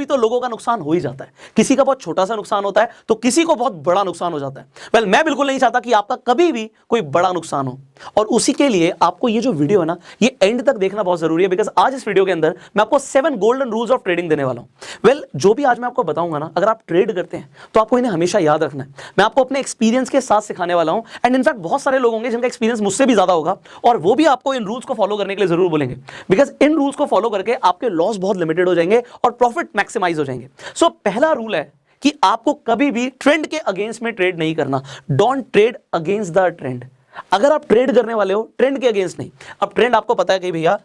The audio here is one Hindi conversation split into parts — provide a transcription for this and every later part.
कभी तो लोगों का नुकसान हो ही जाता है, किसी का बहुत छोटा सा नुकसान होता है तो किसी को बहुत बड़ा नुकसान हो जाता है। वेल, मैं बिल्कुल नहीं चाहता कि आपका कभी भी कोई बड़ा नुकसान हो, और उसी के लिए आपको ये जो वीडियो है ना, ये एंड तक देखना बहुत जरूरी है, बिकॉज आज इस वीडियो के अंदर मैं आपको 7 गोल्डन रूल्स ऑफ ट्रेडिंग देने वाला हूं। वेल, जो भी आज मैं आपको बताऊंगा ना, अगर आप ट्रेड करते हैं तो आपको इन्हें हमेशा याद रखना है। मैं आपको अपने एक्सपीरियंस के साथ सिखाने वाला हूं, एंड इनफैक्ट बहुत सारे लोग होंगे जिनका एक्सपीरियंस मुझसे भी ज्यादा होगा, और वो भी आपको इन रूल्स को फॉलो करने के लिए जरूर बोलेंगे, बिकॉज इन रूल्स को फॉलो करके आपके लॉस बहुत लिमिटेड हो जाएंगे और प्रॉफिट मैक्सिमाइज हो जाएंगे। सो पहला रूल है कि आपको कभी भी ट्रेंड के अगेंस्ट में ट्रेड नहीं करना। Don't trade against the trend. अगर आप ट्रेड करने वाले हो, ट्रेंड के अगेंस्ट नहीं। अब ट्रेंड आपको पता है कि भैया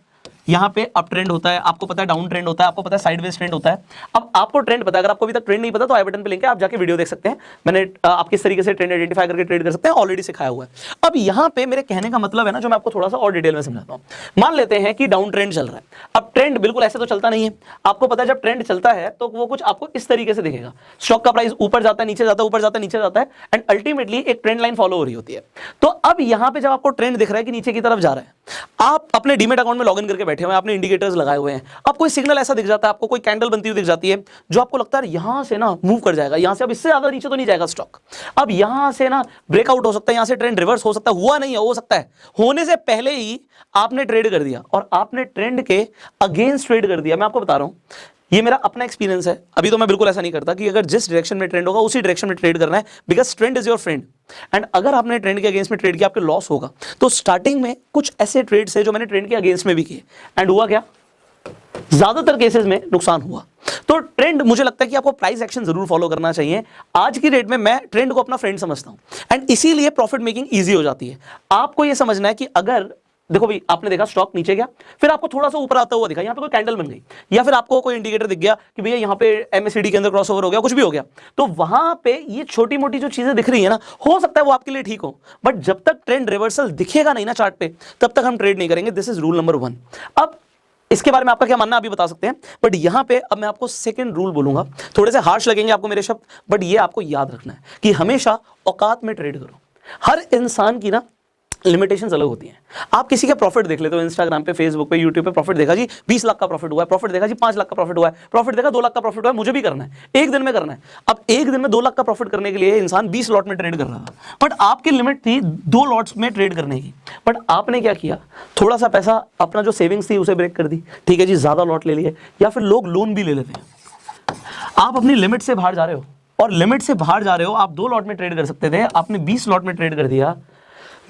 यहाँ पे अप ट्रेंड होता है, आपको पता है डाउन ट्रेंड होता है, आपको पता है साइडवेज ट्रेंड होता है। अब आपको ट्रेंड पता है, अगर आपको अभी तक ट्रेंड नहीं पता तो आई बटन पे लिंक है, आप जाके वीडियो देख सकते हैं। मैंने आप किस तरीके से ट्रेंड आइडेंटिफाई करके ट्रेड कर सकते हैं ऑलरेडी सिखाया हुआ है। अब यहाँ पे मेरे कहने का मतलब है ना, जो मैं आपको थोड़ा सा और डिटेल में समझाता हूँ। मान लेते हैं कि डाउन ट्रेंड चल रहा है। अब ट्रेंड बिल्कुल ऐसे तो चलता नहीं है, आपको पता है जब ट्रेंड चलता है तो वो कुछ आपको इस तरीके से दिखेगा। स्टॉक का प्राइस ऊपर जाता है, नीचे जाता है, ऊपर जाता है, नीचे जाता है, एंड अल्टीमेटली एक ट्रेंड लाइन फॉलो हो रही होती है। तो अब यहाँ पे जब आपको ट्रेंड दिख रहा है कि नीचे की तरफ जा रहा है, आप अपने डीमेट अकाउंट में लॉगिन करके बैठे हुए हैं, आपने इंडिकेटर्स लगाए हुए हैं, अब कोई सिग्नल ऐसा दिख जाता है, आपको कोई कैंडल बनती हुई दिख जाती है जो आपको लगता है यहां से ना मूव कर जाएगा, यहां से अब इससे ज्यादा नीचे तो नहीं जाएगा स्टॉक, अब यहां से ना ब्रेकआउट हो सकता है, यहां से ट्रेंड रिवर्स हो सकता है, हुआ नहीं है, हो सकता है, होने से पहले ही आपने ट्रेड कर दिया और आपने ट्रेंड के अगेंस्ट ट्रेड कर दिया। मैं आपको बता रहा हूं, ये मेरा अपना एक्सपीरियंस है। अभी तो मैं बिल्कुल ऐसा नहीं करता कि अगर जिस डायरेक्शन में ट्रेंड होगा उसी डायरेक्शन में ट्रेड करना है, because trend is your friend. And अगर आपने ट्रेंड के अगेंस्ट में ट्रेड किया, आपके लॉस होगा। तो स्टार्टिंग में कुछ ऐसे ट्रेड्स है जो मैंने ट्रेंड के अगेंस्ट में भी किए, एंड हुआ क्या, ज्यादातर केसेस में नुकसान हुआ। तो ट्रेंड, मुझे लगता है कि आपको प्राइस एक्शन जरूर फॉलो करना चाहिए। आज की डेट में मैं ट्रेंड को अपना फ्रेंड समझता हूं, एंड इसीलिए प्रॉफिट मेकिंग इजी हो जाती है। आपको यह समझना है कि अगर देखो भाई, आपने देखा स्टॉक नीचे गया, फिर आपको थोड़ा सा ऊपर आता हुआ दिखा, यहां पे कोई कैंडल बन गई, या फिर आपको कोई इंडिकेटर दिख गया कि भैया यहां पे एमएससीडी के अंदर क्रॉसओवर हो गया, कुछ भी हो गया, तो वहां पे ये छोटी मोटी जो चीजें दिख रही है ना, हो सकता है वो आपके लिए ठीक हो, बट जब तक ट्रेंड रिवर्सल दिखेगा नहीं ना चार्ट पे, तब तक हम ट्रेड नहीं करेंगे। This is rule number 1। अब इसके बारे में आपका क्या मानना है अभी बता सकते हैं, बट यहां पे अब मैं आपको सेकंड रूल बोलूंगा। थोड़े से हार्श लगेंगे आपको मेरे शब्द, बट ये आपको याद रखना है कि हमेशा औकात में ट्रेड करो। हर इंसान की ना लिमिटेशंस अलग होती हैं। आप किसी का प्रॉफिट देख लेते हो इंस्टाग्राम पे, फेसबुक पे, यूट्यूब पे, प्रॉफिट देखा जी 20 लाख का प्रॉफिट हुआ है, प्रॉफिट देखा जी 5 लाख का प्रॉफिट हुआ है, प्रॉफिट देखा 2 लाख का प्रॉफिट हुआ है, मुझे भी करना है, एक दिन में करना है। अब एक दिन में 2 लाख का प्रॉफिट करने के लिए इंसान 20 लॉट में ट्रेड कर रहा था, बट आपकी लिमिट थी 2 लॉट्स में ट्रेड करने की। बट आपने क्या किया, थोड़ा सा पैसा अपना जो सेविंग्स थी उसे ब्रेक कर दी, ठीक है जी, ज्यादा लॉट ले लिए, या फिर लोग लोन भी ले लेते हैं। आप अपनी लिमिट से बाहर जा रहे हो, और लिमिट से बाहर जा रहे हो, आप 2 लॉट में ट्रेड कर सकते थे, आपने 20 लॉट में ट्रेड कर दिया।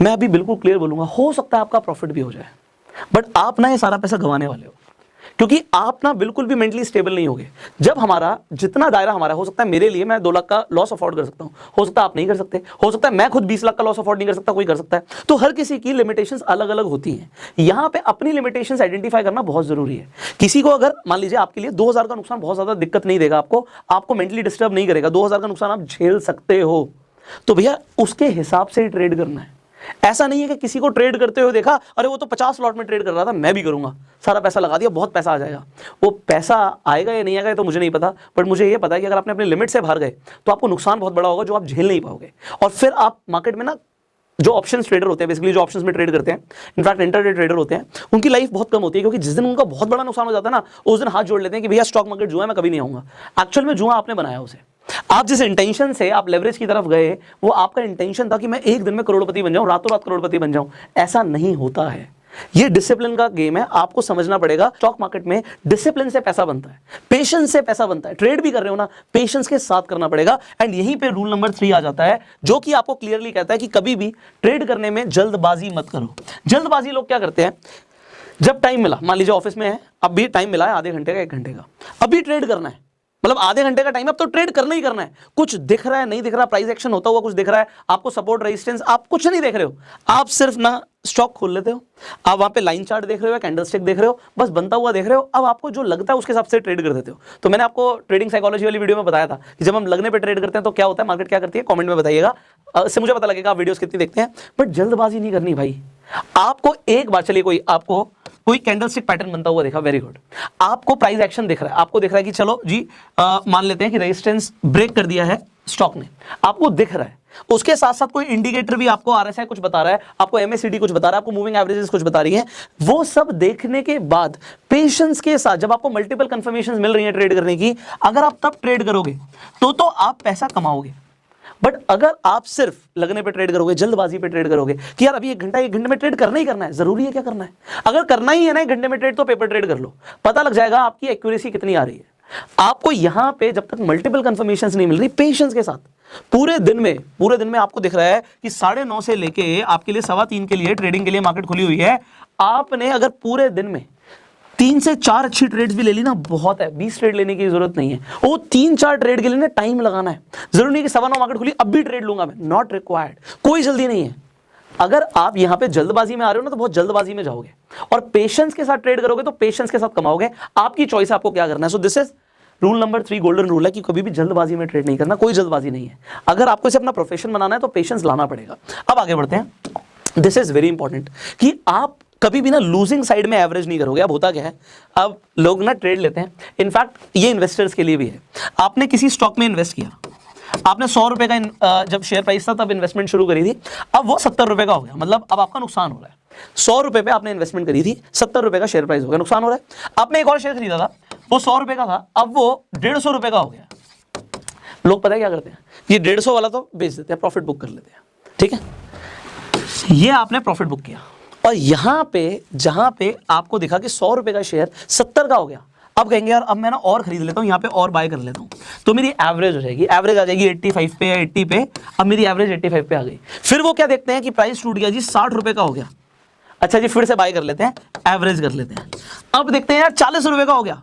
मैं अभी बिल्कुल क्लियर बोलूंगा, हो सकता है आपका प्रॉफिट भी हो जाए, बट आप ना ये सारा पैसा गंवाने वाले हो, क्योंकि आप ना बिल्कुल भी मेंटली स्टेबल नहीं होगे। जब हमारा जितना दायरा हमारा, हो सकता है मेरे लिए मैं 2 लाख का लॉस अफोर्ड कर सकता हूं, हो सकता है आप नहीं कर सकते, हो सकता है मैं खुद 20 लाख का लॉस अफोर्ड नहीं कर सकता, कोई कर सकता है। तो हर किसी की लिमिटेशंस अलग अलग होती हैं। यहां पे अपनी लिमिटेशंस आइडेंटिफाई करना बहुत जरूरी है। किसी को अगर मान लीजिए आपके लिए 2000 का नुकसान बहुत ज्यादा दिक्कत नहीं देगा, आपको मेंटली डिस्टर्ब नहीं करेगा, 2000 का नुकसान आप झेल सकते हो, तो भैया उसके हिसाब से ट्रेड करना है। ऐसा नहीं है कि किसी को ट्रेड करते हुए देखा, अरे वो तो 50 लॉट में ट्रेड कर रहा था, मैं भी करूंगा, सारा पैसा लगा दिया, बहुत पैसा आ जाएगा। वो पैसा आएगा या नहीं आएगा तो मुझे नहीं पता, बट मुझे ये पता है कि अगर आपने अपने लिमिट से बाहर गए तो आपको नुकसान बहुत बड़ा होगा जो आप झेल नहीं पाओगे। और फिर आप मार्केट में ना, जो ऑप्शंस ट्रेडर होते हैं, बेसिकली जो ऑप्शंस में ट्रेड करते हैं, इनफैक्ट इंटरडे ट्रेडर होते हैं, उनकी लाइफ बहुत कम होती है, क्योंकि जिस दिन उनका बहुत बड़ा नुकसान हो जाता है ना, उस दिन हाथ जोड़ लेते हैं कि भैया स्टॉक मार्केट जुआ है, मैं कभी नहीं आऊंगा। एक्चुअल में जुआ आपने बनाया उसे। आप जिस इंटेंशन से आप लेवरेज की तरफ गए, वो आपका इंटेंशन था कि मैं एक दिन में करोड़पति बन जाऊं, रातों रात करोड़पति बन जाऊं। ऐसा नहीं होता है, ये डिसिप्लिन का गेम है, आपको समझना पड़ेगा। स्टॉक मार्केट में डिसिप्लिन से पैसा बनता है, पेशेंस से पैसा बनता है। ट्रेड भी कर रहे हो ना, पेशेंस के साथ करना पड़ेगा। एंड यहीं पे रूल नंबर 3 आ जाता है, जो कि आपको क्लियरली कहता है कि कभी भी ट्रेड करने में जल्दबाजी मत करो। जल्दबाजी लोग क्या करते हैं, जब टाइम मिला, मान लीजिए ऑफिस में है, अब भी टाइम मिला है आधे घंटे का, 1 घंटे का, अभी ट्रेड करना है, मतलब आधे घंटे का टाइम, अब तो ट्रेड करना ही करना है। कुछ दिख रहा है, नहीं दिख रहा, प्राइस एक्शन होता हुआ कुछ दिख रहा है, आपको सपोर्ट रेजिस्टेंस, आप कुछ नहीं देख रहे हो, आप सिर्फ ना स्टॉक खोल लेते हो, आप वहां पे लाइन चार्ट देख रहे हो, कैंडलस्टिक देख रहे हो, बस बनता हुआ देख रहे हो। अब आपको जो लगता है उसके हिसाब से ट्रेड कर देते हो। तो मैंने आपको ट्रेडिंग साइकोलॉजी वाली वीडियो में बताया था कि जब हम लगने पे ट्रेड करते हैं तो क्या होता है, मार्केट क्या करती है, कमेंट में बताइएगा, इससे मुझे पता लगेगा आप वीडियोस कितनी देखते हैं। बट जल्दबाजी नहीं करनी भाई, आपको एक बार, चलिए आपको कोई कैंडलस्टिक पैटर्न बनता हुआ देखा, वेरी गुड। आपको प्राइस एक्शन दिख रहा है, आपको दिख रहा है कि चलो जी मान लेते हैं कि रेजिस्टेंस ब्रेक कर दिया है स्टॉक ने, आपको दिख रहा है। उसके साथ साथ कोई इंडिकेटर भी आपको आरएसआई कुछ बता रहा है, आपको एमएसीडी कुछ बता रहा है, आपको मूविंग एवरेजेस कुछ बता रही है। वो सब देखने के बाद पेशेंस के साथ जब आपको मल्टीपल कंफर्मेशंस मिल रही हैं ट्रेड करने की, अगर आप तब ट्रेड करोगे तो आप पैसा कमाओगे। बट अगर आप सिर्फ लगने पे ट्रेड करोगे, जल्दबाजी पे ट्रेड करोगे कि यार अभी एक घंटे में ट्रेड करना ही करना है, जरूरी है क्या करना है? अगर करना ही है ना एक घंटे में ट्रेड, तो पेपर ट्रेड कर लो, पता लग जाएगा आपकी एक्यूरेसी कितनी आ रही है। आपको यहां पे जब तक मल्टीपल कंफर्मेशंस नहीं मिल रही, पेशेंस के साथ पूरे दिन में आपको दिख रहा है कि 9:30 से लेके आपके लिए 3:15 के लिए ट्रेडिंग के लिए मार्केट खुली हुई है। आपने अगर पूरे दिन में 3 से 4 अच्छी ट्रेड्स भी ले ली ना, बहुत है, 20 ट्रेड लेने की जरूरत नहीं है। वो 3-4 ट्रेड के लिए ना टाइम लगाना है। जरूरी नहीं कि 9:15 मार्केट खुली अब भी ट्रेड लूंगा मैं, नॉट रिक्वायर्ड, कोई जल्दी नहीं है। अगर आप यहां पे जल्दबाजी में आ रहे हो ना, तो बहुत जल्दबाजी में जाओगे, और पेशेंस के साथ ट्रेड करोगे तो पेशेंस के साथ कमाओगे। आपकी चॉइस है आपको क्या करना है। So this is rule number 3, golden rule है कि कभी भी जल्दबाजी में ट्रेड नहीं करना, कोई जल्दबाजी नहीं है। अगर आपको इसे अपना प्रोफेशन बनाना है तो पेशेंस लाना पड़ेगा। अब आगे बढ़ते हैं। दिस इज वेरी इंपॉर्टेंट कि आप कभी भी ना लूजिंग साइड में एवरेज नहीं करोगे। अब होता क्या है, अब लोग ना ट्रेड लेते हैं, इनफैक्ट ये इन्वेस्टर्स के लिए भी है। आपने किसी स्टॉक में इन्वेस्ट किया, आपने 100 रुपए का जब शेयर प्राइस था तब इन्वेस्टमेंट शुरू करी थी, अब वो 70 रुपए का हो गया, मतलब अब आपका नुकसान हो रहा है। 100 रुपए पे आपने इन्वेस्टमेंट करी थी, 70 रुपए का शेयर प्राइस हो गया, नुकसान हो रहा है। आपने एक और शेयर खरीदा था, वो 100 रुपए का था, अब वो 150 रुपए का हो गया। लोग पता है क्या करते हैं, ये 150 वाला तो बेच देते हैं, प्रॉफिट बुक कर लेते हैं, ठीक है। ये आपने प्रॉफिट बुक किया, और यहां पे जहां पे आपको दिखा कि 100 रुपए का शेयर 70 का हो गया, अब कहेंगे यार अब मैं ना और खरीद लेता हूं, यहां पे और बाय कर लेता हूं, तो मेरी एवरेज हो जाएगी, एवरेज आ जाएगी 85 पे या 80 पे। अब मेरी एवरेज 85 पे आ गई। फिर वो क्या देखते हैं कि प्राइस टूट गया जी, 60 रुपए का हो गया, अच्छा जी फिर से बाय कर लेते हैं, एवरेज कर लेते हैं। अब देखते हैं यार 40 रुपए का हो गया।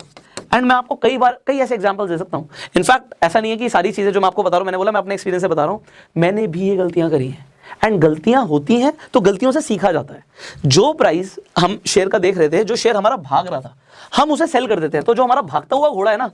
एंड मैं आपको कई ऐसे एग्जांपल्स दे सकता हूं। इनफैक्ट ऐसा नहीं है कि सारी चीजें जो मैं आपको बता रहा हूं, मैंने बोला मैं अपने एक्सपीरियंस से बता रहा हूं, मैंने भी ये गलतियां करी हैं। एंड गलतियां होती हैं तो गलतियों से सीखा जाता है। जो प्राइस हम शेयर का देख रहे थे, जो शेयर हमारा भाग रहा था, हम उसे सेल कर देते हैं, तो जो हमारा भागता हुआ घोड़ा है ना,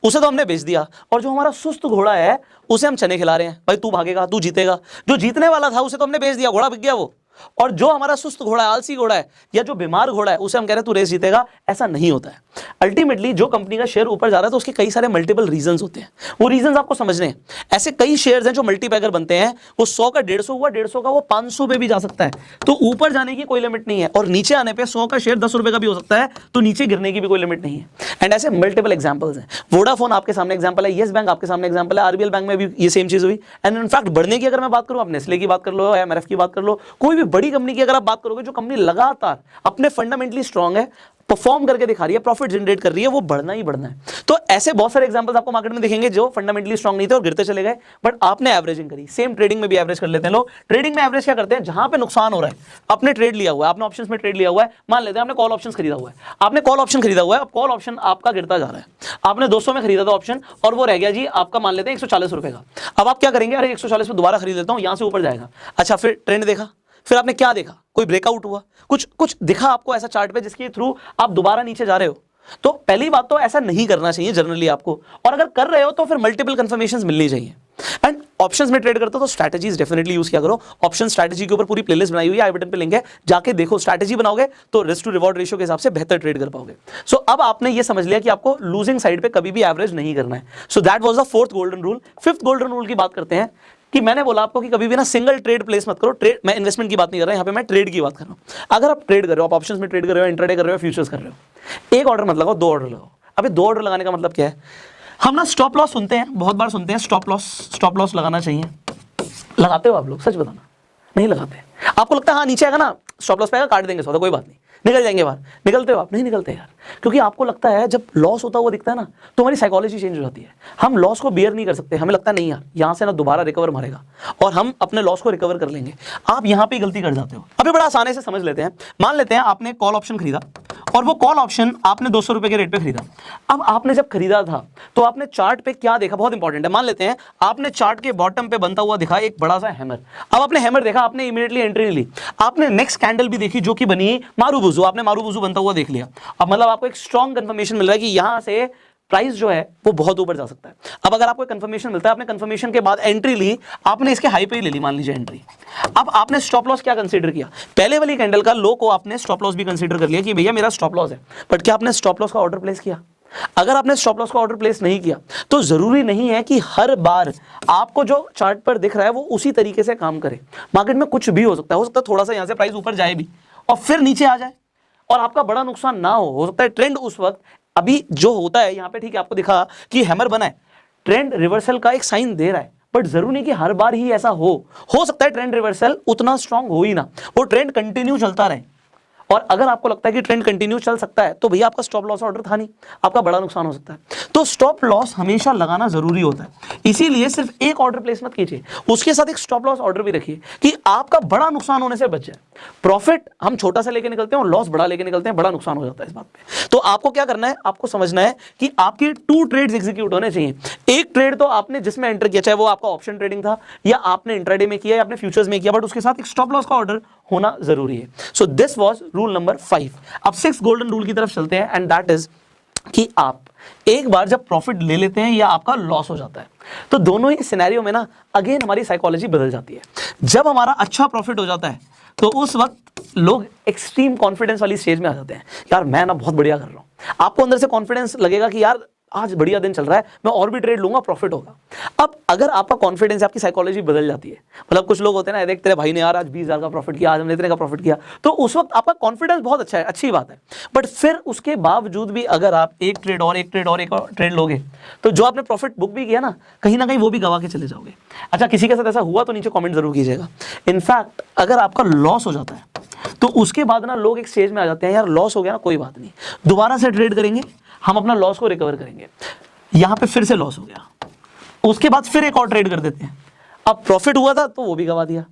उसे तो हमने बेच दिया, और जो हमारा सुस्त घोड़ा है उसे हम चने खिला रहे हैं, भाई तू भागेगा, तू जीतेगा। जो जीतने वाला था उसे तो हमने बेच दिया, घोड़ा बिक गया वो। और जो हमारा सुस्त घोड़ा है, आलसी घोड़ा है, या जो बीमार घोड़ा है, उसे हम कह रहे हैं तू रेस जीतेगा। ऐसा नहीं होता है। अल्टीमेटली जो कंपनी का शेयर ऊपर जा रहा है तो उसके कई सारे मल्टीपल रीजंस होते हैं, वो रीजंस आपको समझने हैं। ऐसे कई शेयर्स हैं जो मल्टीपैगर बनते हैं, वो 100 का 150 हुआ, 150 का वो 500 पे भी जा सकता है, तो ऊपर जाने की कोई लिमिट नहीं है। और नीचे आने पे 100 का शेयर 10 रुपए का भी हो सकता है, तो नीचे गिरने की भी कोई लिमिट नहीं है। एंड ऐसे मल्टीपल एग्जांपल्स हैं। वोडाफोन आपके सामने एग्जांपल है, येस बैंक आपके सामने एग्जांपल है, आरबीएल बैंक में भी ये सेम चीज हुई। एंड इनफैक्ट बढ़ने की अगर मैं बात करूं, आप नेस्ले की बात कर लो, एमआरएफ की बात कर लो, कोई भी बड़ी कंपनी की अगर आप बात करोगे, जो कंपनी लगातार अपने फंडामेंटली स्ट्रांग है, परफॉर्म करके दिखा रही है, प्रॉफिट जनरेट कर रही है, वो बढ़ना ही बढ़ना है। तो ऐसे बहुत सारे एग्जांपल्स आपको मार्केट में दिखेंगे जो फंडामेंटली स्ट्रांग नहीं थे और गिरते चले गए, बट आपने एवरेजिंग करी। सेम ट्रेडिंग में भी एवरेज कर लेते हैं लोग। ट्रेडिंग में एवरेज क्या करते हैं, जहां पे नुकसान हो रहा है, आपने ट्रेड लिया हुआ है, आपने ऑप्शंस में ट्रेड लिया हुआ है, मान लेते हैं आपने कॉल ऑप्शंस खरीदा हुआ है, आपने कॉल ऑप्शन खरीदा हुआ है, अब कॉल ऑप्शन आपका गिरता जा रहा है, आपने 200 में खरीदा था ऑप्शन, और वो रह गया जी आपका मान लेते हैं 140 रुपए का। अब आप क्या करेंगे, अरे 140 में दोबारा खरीद लेता हूं, यहां से ऊपर जाएगा। अच्छा फिर ट्रेंड देखा, फिर आपने क्या देखा, कोई ब्रेकआउट हुआ, कुछ दिखा आपको ऐसा चार्ट पे जिसके थ्रू आप दोबारा नीचे जा रहे हो, तो पहली बात तो ऐसा नहीं करना चाहिए जनरली आपको। और अगर कर रहे हो तो फिर मल्टीपल कंफर्मेशंस मिलनी चाहिए। एंड ऑप्शंस में ट्रेड करते हो तो स्ट्रैटेजीज डेफिनेटली यूज किया करो। ऑप्शन स्ट्रैटेजी के ऊपर पूरी प्लेलिस्ट बनाई हुई है, आई बटन पे लिंक है, जाके देखो। स्ट्रैटेजी बनाओगे तो रिस्क टू रिवॉर्ड रेशियो के हिसाब से बेहतर ट्रेड कर पाओगे। सो अब आपने ये समझ लिया कि आपको लूजिंग साइड पे कभी भी एवरेज नहीं करना है। So that was the 4th golden rule. 5th golden rule की बात करते हैं कि मैंने बोला आपको कि कभी भी ना सिंगल ट्रेड प्लेस मत करो। ट्रेड, मैं इन्वेस्टमेंट की बात नहीं कर रहा, यहाँ पे मैं ट्रेड की बात कर रहा हूँ। अगर आप ट्रेड कर रहे हो, आप ऑप्शंस में ट्रेड कर रहे हो, इंट्राडे कर रहे हो, फ्यूचर्स कर रहे हो, एक ऑर्डर मत लगाओ, 2 ऑर्डर लगाओ। अबे 2 ऑर्डर लगाने का मतलब क्या है, हम ना स्टॉप लॉस सुनते हैं, बहुत बार सुनते हैं स्टॉप लॉस लगाना चाहिए। लगाते हो आप लोग, सच बताना? नहीं लगाते। आपको लगता है हाँ नीचे आएगा ना स्टॉप लॉस पे आएगा, काट देंगे सौदा, कोई बात नहीं, निकल जाएंगे बाहर। निकलते हो आप? नहीं निकलते यार, क्योंकि आपको लगता है जब लॉस होता हुआ दिखता है ना, तो हमारी साइकोलॉजी चेंज हो जाती है। हम लॉस को बियर नहीं कर सकते, हमें लगता है नहीं यार यहाँ से ना दोबारा रिकवर मारेगा और हम अपने लॉस को रिकवर कर लेंगे। आप यहाँ पे गलती कर जाते हो। अभी बड़ा आसानी से समझ लेते हैं। मान लेते हैं आपने कॉल ऑप्शन खरीदा और वो कॉल ऑप्शन आपने 200 रुपए के रेट पे खरीदा। अब आपने जब खरीदा था तो आपने चार्ट पे क्या देखा, बहुत इंपॉर्टेंट है। मान लेते हैं आपने चार्ट के बॉटम पे बनता हुआ दिखा एक बड़ा सा हैमर। अब आपने हैमर देखा, आपने इमीडिएटली एंट्री नहीं ली। आपने नेक्स्ट कैंडल भी देखी जो कि बनी मारूबुजू, आपने मारूबुजू बनता हुआ देख लिया। अब मतलब आपको एक स्ट्रॉन्ग कंफर्मेशन मिल रहा है कि यहां से प्राइस जो है वो बहुत ऊपर जा सकता है। अब अगर आपको कंफर्मेशन मिलता है, आपने कंफर्मेशन के बाद एंट्री ली, आपने इसके हाई पे ही ले ली, मान लीजिए एंट्री, अब आपने स्टॉप लॉस क्या कंसीडर किया, पहले वाली कैंडल का लो को आपने स्टॉप लॉस भी कंसीडर कर लिया कि भैया मेरा स्टॉप लॉस है, बट क्या आपने स्टॉप लॉस का ऑर्डर प्लेस किया? अगर आपने स्टॉप लॉस का ऑर्डर प्लेस नहीं किया तो जरूरी नहीं है कि हर बार आपको जो चार्ट पर दिख रहा है वो उसी तरीके से काम करे। मार्केट में कुछ भी हो सकता है थोड़ा सा यहां से प्राइस ऊपर जाए भी और फिर नीचे आ जाए और आपका बड़ा नुकसान ना हो सकता है ट्रेंड उस वक्त अभी जो होता है यहाँ पे, ठीक है, आपको दिखा कि हैमर बना है, ट्रेंड रिवर्सल का एक साइन दे रहा है, बट जरूरी नहीं कि हर बार ही ऐसा हो सकता है ट्रेंड रिवर्सल उतना स्ट्रांग हो ही ना, वो ट्रेंड कंटिन्यू चलता रहे। और अगर आपको लगता है कि ट्रेंड कंटिन्यू चल सकता है तो भैया आपका स्टॉप लॉस ऑर्डर था नहीं, आपका बड़ा नुकसान हो सकता है। तो स्टॉप लॉस हमेशा लगाना जरूरी होता है, इसीलिए सिर्फ एक ऑर्डर प्लेस मत कीजिए, उसके साथ एक स्टॉप लॉस ऑर्डर भी रखिए कि आपका बड़ा नुकसान होने से बच जाए। प्रॉफिट हम छोटा सा लेके निकलते हैं और लॉस बड़ा लेके निकलते हैं, बड़ा नुकसान हो जाता है इस बात पे। तो आपको क्या करना है, आपको समझना है कि आपके 2 ट्रेड्स एग्जीक्यूट होने चाहिए। एक ट्रेड तो आपने जिसमें एंटर किया, चाहे वो आपका ऑप्शन ट्रेडिंग था या आपने इंट्राडे में किया या आपने फ्यूचर्स में किया, बट उसके साथ एक स्टॉप लॉस का ऑर्डर होना जरूरी है। So this was rule number 5। अब 6 गोल्डन रूल की तरफ चलते हैं, एंड दैट इज कि आप एक बार जब प्रॉफिट ले लेते हैं या आपका लॉस हो जाता है तो दोनों ही सिनेरियो में ना अगेन हमारी साइकोलॉजी बदल जाती है। जब हमारा अच्छा प्रॉफिट हो जाता है तो उस वक्त लोग एक्सट्रीम कॉन्फिडेंस वाली स्टेज में आ जाते हैं, यार मैं ना बहुत बढ़िया कर रहा हूं। आपको अंदर से कॉन्फिडेंस लगेगा कि यार आज बढ़िया दिन चल रहा है, मैं और भी ट्रेड लूंगा, प्रॉफिट होगा। अब अगर आपका कॉन्फिडेंस, आपकी साइकोलॉजी बदल जाती है, मतलब कुछ लोग होते हैं ना, देख तेरे भाई ने यार आज 20,000 का प्रॉफिट किया, आज हमने इतने का प्रॉफिट किया, तो उस वक्त आपका कॉन्फिडेंस बहुत अच्छा है, अच्छी बात है। बट फिर उसके बावजूद भी अगर आप एक ट्रेड और एक ट्रेड लोगे तो जो आपने प्रॉफिट बुक भी किया ना कहीं वो भी गवा के चले जाओगे। अच्छा, किसी के साथ ऐसा हुआ तो नीचे कॉमेंट जरूर कीजिएगा। इनफैक्ट अगर आपका लॉस हो जाता है तो उसके बाद ना लोग एक स्टेज में आ जाते हैं, यार लॉस हो गया ना, कोई बात नहीं, दोबारा से ट्रेड करेंगे, हम अपना लॉस को रिकवर करेंगे। यहां पे फिर से लॉस हो गया, उसके बाद फिर एक और ट्रेड कर देते हैं। अब प्रॉफिट हुआ था तो वो भी गवा दिया,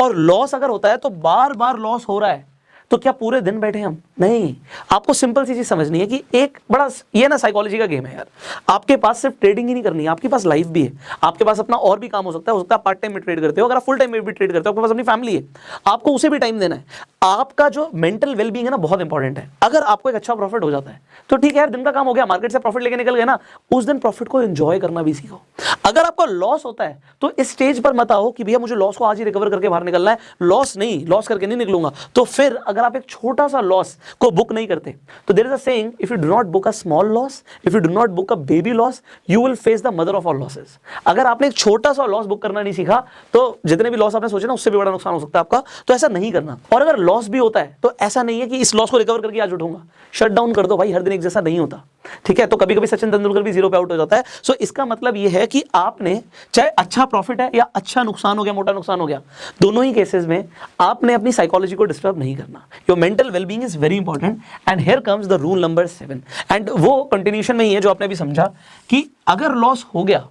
और लॉस अगर होता है तो बार बार लॉस हो रहा है तो क्या पूरे दिन बैठे हम? नहीं। आपको सिंपल सी चीज समझनी है कि एक बड़ा ये ना साइकोलॉजी का गेम है यार। आपके पास सिर्फ ट्रेडिंग ही नहीं करनी है, आपके पास लाइफ भी है, आपके पास अपना और भी काम हो सकता है आप पार्ट टाइम में ट्रेड करते हो, अगर आप फुल टाइम में भी ट्रेड करते हो, आपके पास अपनी फैमिली है, आपको उसे भी टाइम देना है। आपका जो मेंटल वेलबींग है ना बहुत इंपॉर्टेंट है। अगर आपको एक अच्छा प्रॉफिट हो जाता है तो ठीक है यार, दिन का काम हो गया, मार्केट से प्रॉफिट लेके निकल गए ना, उस दिन प्रॉफिट को एंजॉय करना भी सीखो। अगर आपका लॉस होता है तो इस स्टेज पर मत आओ कि भैया मुझे लॉस को आज ही रिकवर करके बाहर निकलना है, लॉस करके नहीं निकलूंगा। तो फिर अगर आप एक छोटा सा लॉस को बुक नहीं करते तो there is a saying, if you do not book a small loss, if you do not book a baby loss, you will face the mother of all losses. अगर आपने एक छोटा सा लॉस बुक करना नहीं सीखा तो जितने भी लॉस आपने सोचे ना उससे भी बड़ा नुकसान हो सकता है आपका, तो ऐसा नहीं करना। और अगर लॉस भी होता है तो ऐसा नहीं है कि इस लॉस को रिकवर करके आज उठूंगा, शट डाउन कर दो भाई, हर दिन एक जैसा नहीं होता, ठीक है। तो कभी कभी सचिन तेंदुलकर भी 0 पे आउट हो जाता है। सो इसका मतलब यह है कि आपने चाहे अच्छा प्रॉफिट है या अच्छा नुकसान हो गया, मोटा नुकसान हो गया, दोनों ही केसेस में आपने अपनी साइकोलॉजी को डिस्टर्ब नहीं करना। Your mental wellbeing is very important, and here comes the rule number 7, and वो कंटिन्यूशन में ही है जो आपने अभी समझा कि अगर लॉस हो गया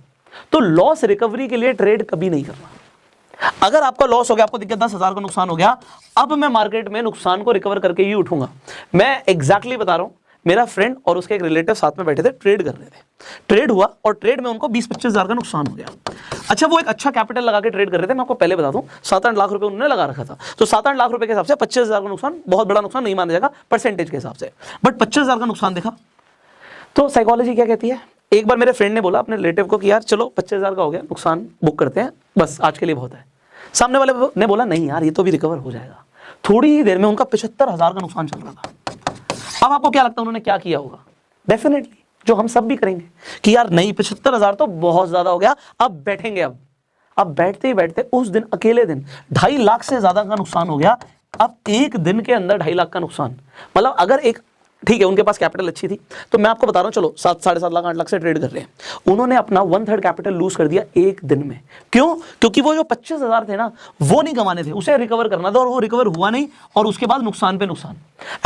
तो लॉस रिकवरी के लिए ट्रेड कभी नहीं करना। अगर आपका लॉस हो गया, आपको दिक्कत 10,000 का नुकसान हो गया, अब मैं मार्केट में नुकसान को रिकवर करके ही उठूंगा। मैं एग्जैक्टली बता रहा हूं, मेरा फ्रेंड और उसके एक रिलेटिव साथ में बैठे थे, ट्रेड कर रहे थे, ट्रेड हुआ और ट्रेड में उनको 20-25 हज़ार का नुकसान हो गया। अच्छा, वो एक अच्छा कैपिटल लगा के ट्रेड कर रहे थे, मैं आपको पहले बता दूं 7-8 लाख रुपए उन्होंने लगा रखा था। तो 7-8 लाख रुपए के हिसाब से 25,000 का नुकसान बहुत बड़ा नुकसान नहीं माना जाएगा परसेंटेज के हिसाब से, बट 25,000 का नुकसान देखा तो साइकोलॉजी क्या कहती है। एक बार मेरे फ्रेंड ने बोला अपने रिलेटिव को कि यार चलो 25,000 का हो गया नुकसान, बुक करते हैं, बस आज के लिए बहुत है। सामने वाले ने बोला नहीं यार ये तो भी रिकवर हो जाएगा। थोड़ी ही देर में उनका 75,000 का नुकसान चल रहा था। अब आपको क्या लगता है उन्होंने क्या किया होगा? डेफिनेटली जो हम सब भी करेंगे कि यार नहीं 75,000 तो बहुत ज्यादा हो गया, अब बैठेंगे। अब बैठते ही बैठते उस दिन अकेले दिन 2.5 लाख से ज्यादा का नुकसान हो गया। अब एक दिन के अंदर 2.5 लाख का नुकसान, मतलब अगर एक, ठीक है उनके पास कैपिटल अच्छी थी तो मैं आपको बता रहा हूं, चलो 7-7.5 लाख 8 लाख से ट्रेड कर रहे हैं, उन्होंने अपना 1/3 कैपिटल लूज कर दिया एक दिन में। क्यों? क्योंकि वो जो 25,000 थे ना वो नहीं कमाने थे, उसे रिकवर करना था, और वो रिकवर हुआ नहीं, और उसके बाद नुकसान पे नुकसान।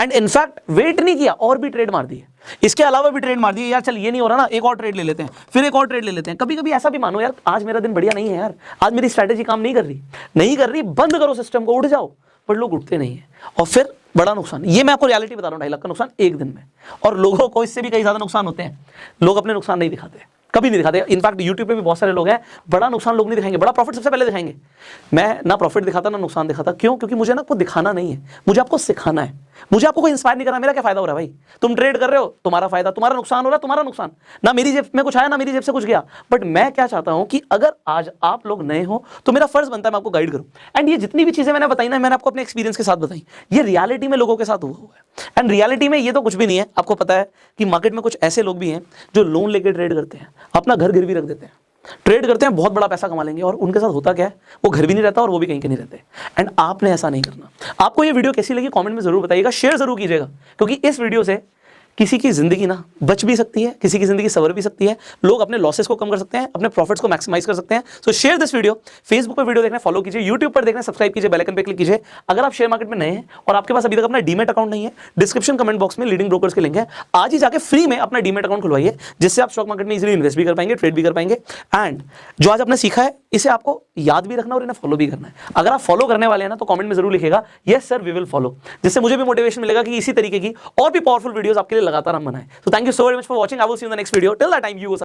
एंड इनफैक्ट वेट नहीं किया और भी ट्रेड मार दिए, इसके अलावा भी ट्रेड मार दिए। यार चल ये नहीं हो रहा ना, एक और ट्रेड ले लेते हैं, फिर एक और ट्रेड ले लेते हैं। कभी कभी ऐसा भी मानो यार आज मेरा दिन बढ़िया नहीं है यार, आज मेरी स्ट्रैटेजी काम नहीं कर रही, बंद करो सिस्टम को, उठ जाओ। पर लोग उठते नहीं है और फिर बड़ा नुकसान। ये मैं आपको रियलिटी बता रहा हूँ, 2.5 लाख का नुकसान एक दिन में। और लोगों को इससे भी कई ज्यादा नुकसान होते हैं, लोग अपने नुकसान नहीं दिखाते, कभी नहीं दिखाते। इनफैक्ट यूट्यूब पे भी बहुत सारे लोग हैं, बड़ा नुकसान लोग नहीं दिखाएंगे, बड़ा प्रॉफिट सबसे पहले दिखाएंगे। मैं ना प्रॉफिट दिखाता ना नुकसान दिखाता। क्यों? क्योंकि मुझे ना आपको दिखाना नहीं है, मुझे आपको सिखाना है। मुझे आपको कोई इंस्पायर नहीं करना, मेरा क्या फायदा हो रहा है भाई? तुम ट्रेड कर रहे हो, तुम्हारा फायदा, तुम्हारा नुकसान हो रहा है, तुम्हारा नुकसान। ना मेरी जेब में कुछ आया, ना मेरी जेब से कुछ गया। बट मैं क्या चाहता हूं कि अगर आज आप लोग नए हो तो मेरा फर्ज बनता है मैं आपको गाइड करूं। एंड ये जितनी भी चीजें मैंने बताई ना, मैंने आपको अपने एक्सपीरियंस के साथ बताई, ये रियलिटी में लोगों के साथ हुआ है। एंड रियलिटी में ये तो कुछ भी नहीं है। आपको पता है कि मार्केट में कुछ ऐसे लोग भी हैं जो लोन लेकर ट्रेड करते हैं, अपना घर गिरवी रख देते हैं, ट्रेड करते हैं, बहुत बड़ा पैसा कमा लेंगे, और उनके साथ होता क्या है, वो घर भी नहीं रहता और वो भी कहीं के नहीं रहते। एंड आपने ऐसा नहीं करना। आपको ये वीडियो कैसी लगी कमेंट में जरूर बताइएगा, शेयर जरूर कीजिएगा, क्योंकि इस वीडियो से किसी की जिंदगी ना बच भी सकती है, किसी की जिंदगी सवर भी सकती है, लोग अपने लॉसेस को कम कर सकते हैं, अपने प्रॉफिट्स को मैक्सिमाइज कर सकते हैं। सो शेयर दिस वीडियो। फेसबुक पर वीडियो देखना फॉलो कीजिए, यूट्यूब पर देखना सब्सक्राइब कीजिए, बेल आइकन पे क्लिक कीजिए। अगर आप शेयर मार्केट में नए हैं और आपके पास अभी तक अपना डीमेट अकाउंट नहीं है, डिस्क्रिप्शन कमेंट बॉक्स में लीडिंग ब्रोकर्स के लिंक है, आज ही जाके फ्री में अपना डीमेट अकाउंट खुलवाइए, जिससे आप स्टॉक मार्केट में इजीली इन्वेस्ट भी कर पाएंगे, ट्रेड भी कर पाएंगे। एंड जो आज आपने सीखा है इसे आपको याद भी रखना और इन्हें फॉलो भी करना है। अगर आप फॉलो करने वाले हैं ना तो कमेंट में जरूर लिखेगा yes sir we will follow, जिससे मुझे भी मोटिवेशन मिलेगा कि इसी तरीके की और भी पावरफुल वीडियोस आपके लिए लगातार हम बनाएं। So thank you so very much for watching. I will see you in the next video. Till that time, you